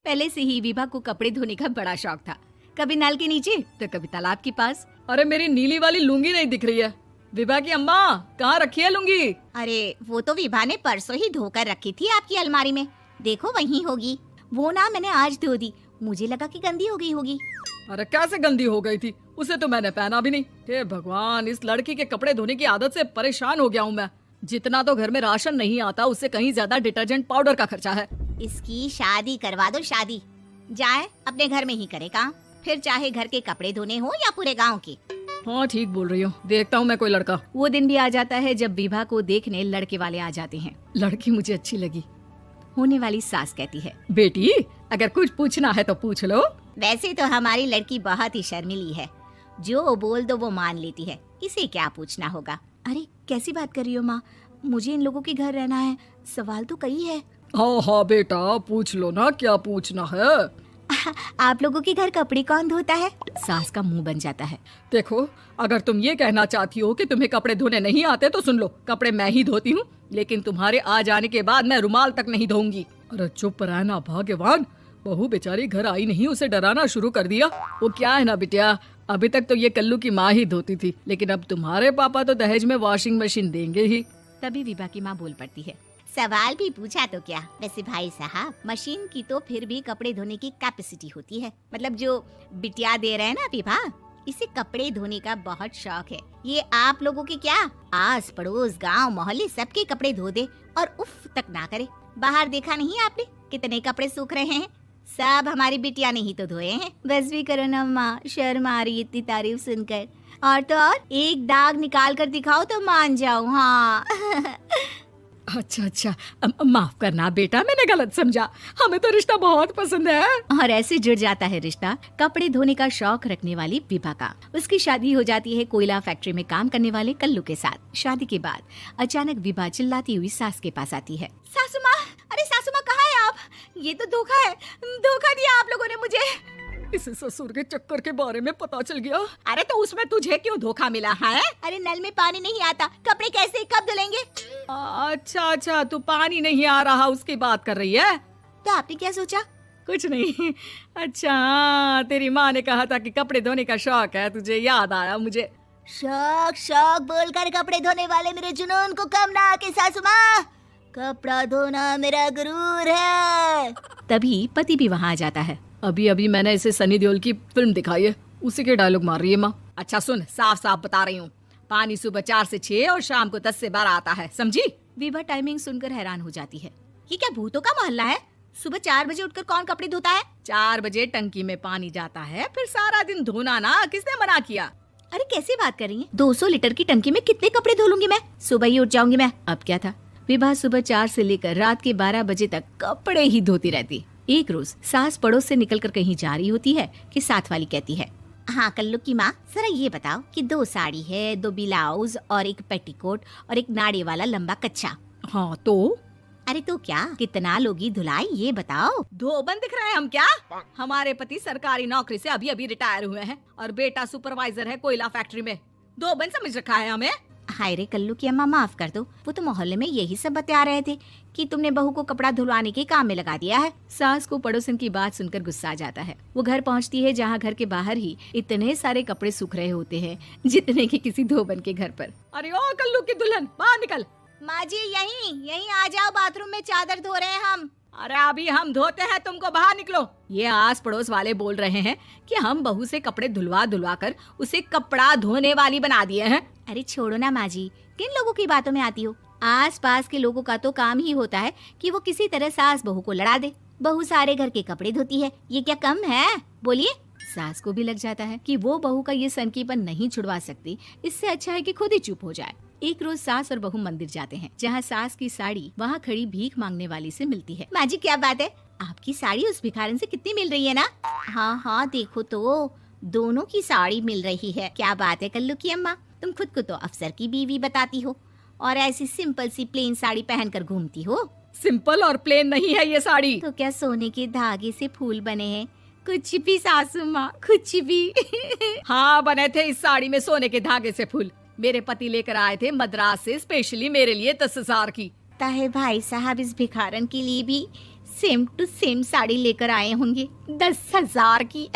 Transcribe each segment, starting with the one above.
पहले से ही विभा को कपड़े धोने का बड़ा शौक था। कभी नल के नीचे तो कभी तालाब के पास। अरे मेरी नीली वाली लुंगी नहीं दिख रही है। विभा की अम्मा, कहाँ रखी है लुंगी? अरे वो तो विभा ने परसों ही धोकर रखी थी आपकी अलमारी में, देखो वहीं होगी। वो ना मैंने आज धो दी, मुझे लगा कि गंदी हो गई होगी। अरे कैसे गंदी हो गई थी? उसे तो मैंने पहना भी नहीं। हे भगवान, इस लड़की के कपड़े धोने की आदत से परेशान हो गया हूँ मैं। जितना तो घर में राशन नहीं आता, उससे कहीं ज्यादा डिटर्जेंट पाउडर का खर्चा है। इसकी शादी करवा दो, शादी। जाए अपने घर में ही करे काम, फिर चाहे घर के कपड़े धोने हो या पूरे गांव के। हाँ ठीक बोल रही हूँ, देखता हूँ मैं कोई लड़का। वो दिन भी आ जाता है जब विभा को देखने लड़के वाले आ जाते हैं। लड़की मुझे अच्छी लगी। होने वाली सास कहती है, बेटी अगर कुछ पूछना है तो पूछ लो। वैसे तो हमारी लड़की बहुत ही शर्मीली है, जो बोल दो वो मान लेती है, इसे क्या पूछना होगा। अरे कैसी बात कर रही हो माँ, मुझे इन लोगों के घर रहना है, सवाल तो कई है। हाँ हाँ बेटा, पूछ लो ना, क्या पूछना है। आप लोगों के घर कपड़े कौन धोता है? सास का मुंह बन जाता है। देखो, अगर तुम ये कहना चाहती हो कि तुम्हें कपड़े धोने नहीं आते तो सुन लो, कपड़े मैं ही धोती हूँ, लेकिन तुम्हारे आ जाने के बाद मैं रुमाल तक नहीं धोऊंगी। अरे चुप रहना भाग्यवान, बहू बेचारी घर आई नहीं, उसे डराना शुरू कर दिया। वो क्या है ना बिटिया, अभी तक तो ये कल्लू की माँ ही धोती थी, लेकिन अब तुम्हारे पापा तो दहेज में वॉशिंग मशीन देंगे ही। तभी विभा की माँ बोल पड़ती है, सवाल भी पूछा तो क्या। वैसे भाई साहब, मशीन की तो फिर भी कपड़े धोने की कैपेसिटी होती है। मतलब जो बिटिया दे रहे हैं ना विभा, इसे कपड़े धोने का बहुत शौक है। ये आप लोगों के क्या, आस पड़ोस गांव मोहल्ले सबके कपड़े धो दे और उफ तक ना करे। बाहर देखा नहीं आपने कितने कपड़े सूख रहे हैं? सब हमारी बिटिया ने ही तो धोए हैं। बस भी करो ना माँ, शर्म आ रही इतनी तारीफ सुनकर। और तो और एक दाग निकाल कर दिखाओ तो मान जाऊँ। हाँ अच्छा अच्छा, माफ करना बेटा, मैंने गलत समझा। हमें तो रिश्ता बहुत पसंद है। और ऐसे जुड़ जाता है रिश्ता कपड़े धोने का शौक रखने वाली विभा का। उसकी शादी हो जाती है कोयला फैक्ट्री में काम करने वाले कल्लू के साथ। शादी के बाद अचानक विभा चिल्लाती हुई सास के पास आती है। सासू माँ, अरे सासू माँ कहाँ है आप? ये तो धोखा है, धोखा दिया आप लोगों ने मुझे। इसे ससुर के चक्कर के बारे में पता चल गया। अरे तो उसमें तुझे क्यों धोखा मिला है? अरे नल में पानी नहीं आता, कपड़े कैसे कब धुलेंगे? अच्छा अच्छा, तू पानी नहीं आ रहा उसकी बात कर रही है। तो आपने क्या सोचा? कुछ नहीं। अच्छा हाँ, तेरी माँ ने कहा था कि कपड़े धोने का शौक है तुझे, याद आया मुझे। शौक शौक बोलकर कपड़े धोने वाले मेरे जुनून को कम ना आके सासू माँ, कपड़ा धोना मेरा गुरूर है। तभी पति भी वहाँ आ जाता है। अभी अभी मैंने इसे सनी देओल की फिल्म दिखाई है, उसी के डायलॉग मार रही है माँ। अच्छा सुन, साफ साफ बता रही हूँ, पानी सुबह 4 से 6 और शाम को 10 से 12 आता है, समझी? विभा टाइमिंग सुनकर हैरान हो जाती है। ये क्या भूतों का मोहल्ला है? सुबह 4 बजे उठकर कौन कपड़े धोता है? 4 बजे टंकी में पानी जाता है, फिर सारा दिन धोना ना, किसने मना किया? अरे कैसी बात कर रही है? 200 लीटर की टंकी में कितने कपड़े धो लूंगी मैं? सुबह ही उठ जाऊंगी मैं। अब क्या था, विभा सुबह 4 से लेकर रात के 12 बजे तक कपड़े ही धोती रहती। एक रोज सास पड़ोस से निकलकर कहीं जा रही होती है कि साथ वाली कहती है, हाँ कल्लू की माँ, जरा ये बताओ कि 2 साड़ी है, 2 ब्लाउज और एक पेटीकोट और एक नाड़े वाला लंबा कच्चा। हाँ तो? अरे तो क्या, कितना लोगी धुलाई ये बताओ। धोबन दिख रहे हैं हम क्या? हमारे पति सरकारी नौकरी से अभी अभी रिटायर हुए हैं और बेटा सुपरवाइजर है कोयला फैक्ट्री में। धोबन समझ रखा है हमें? हाय रे कल्लू की अम्मा, माफ कर दो, वो तो मोहल्ले में यही सब बता रहे थे कि तुमने बहू को कपड़ा धुलवाने के काम में लगा दिया है। सास को पड़ोसन की बात सुनकर गुस्सा आ जाता है। वो घर पहुंचती है जहां घर के बाहर ही इतने सारे कपड़े सूख रहे होते हैं जितने कि किसी धोबन के घर पर। अरे ओ कल्लू की दुल्हन, बाहर निकल। माँ जी यहीं आ जाओ, बाथरूम में चादर धो रहे हैं हम। अरे अभी हम धोते हैं, तुमको बाहर निकलो। ये आस पड़ोस वाले बोल रहे हैं कि हम बहू से कपड़े धुलवा धुलवा कर उसे कपड़ा धोने वाली बना दिए हैं। अरे छोड़ो ना माँ जी, किन लोगों की बातों में आती हो? आस पास के लोगों का तो काम ही होता है कि वो किसी तरह सास बहू को लड़ा दे। बहू सारे घर के कपड़े धोती है, ये क्या कम है? बोलिए। सास को भी लग जाता है कि वो बहू का ये सनकीपन नहीं छुड़वा सकती, इससे अच्छा है कि खुद ही चुप हो जाए। एक रोज सास और बहू मंदिर जाते हैं, जहाँ सास की साड़ी वहाँ खड़ी भीख मांगने वाली से मिलती है। माँ जी क्या बात है, आपकी साड़ी उस भिखारन से कितनी मिल रही है ना? हाँ हाँ देखो तो, दोनों की साड़ी मिल रही है। क्या बात है कल्लू की अम्मा, तुम खुद को तो अफसर की बीवी बताती हो और ऐसी सिंपल सी प्लेन साड़ी पहनकर घूमती हो। सिंपल और प्लेन नहीं है ये साड़ी। तो क्या सोने के धागे से फूल बने हैं? कुछ भी सासू माँ, कुछ भी। हाँ बने थे इस साड़ी में सोने के धागे से फूल। मेरे पति लेकर आए थे मद्रास से स्पेशली मेरे लिए 10,000 की। ताहे भाई साहब, इस भिखारन के लिए भी सेम टू सेम साड़ी लेकर आए होंगे 10,000 की।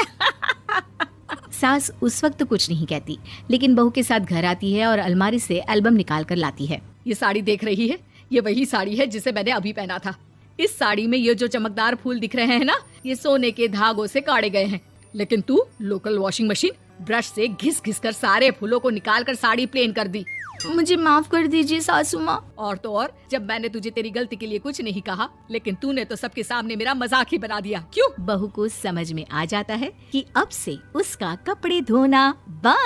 सास उस वक्त तो कुछ नहीं कहती, लेकिन बहू के साथ घर आती है और अलमारी से एल्बम निकाल कर लाती है। ये साड़ी देख रही है, ये वही साड़ी है जिसे मैंने अभी पहना था। इस साड़ी में ये जो चमकदार फूल दिख रहे हैं ना, ये सोने के धागों से काटे गए हैं। लेकिन तू लोकल वॉशिंग मशीन ब्रश से घिस घिस कर सारे फूलों को निकाल कर साड़ी प्लेन कर दी। मुझे माफ कर दीजिए सासू माँ। और तो और, जब मैंने तुझे तेरी गलती के लिए कुछ नहीं कहा, लेकिन तूने तो सबके सामने मेरा मजाक ही बना दिया। क्यों? बहू को समझ में आ जाता है कि अब से उसका कपड़े धोना बंद।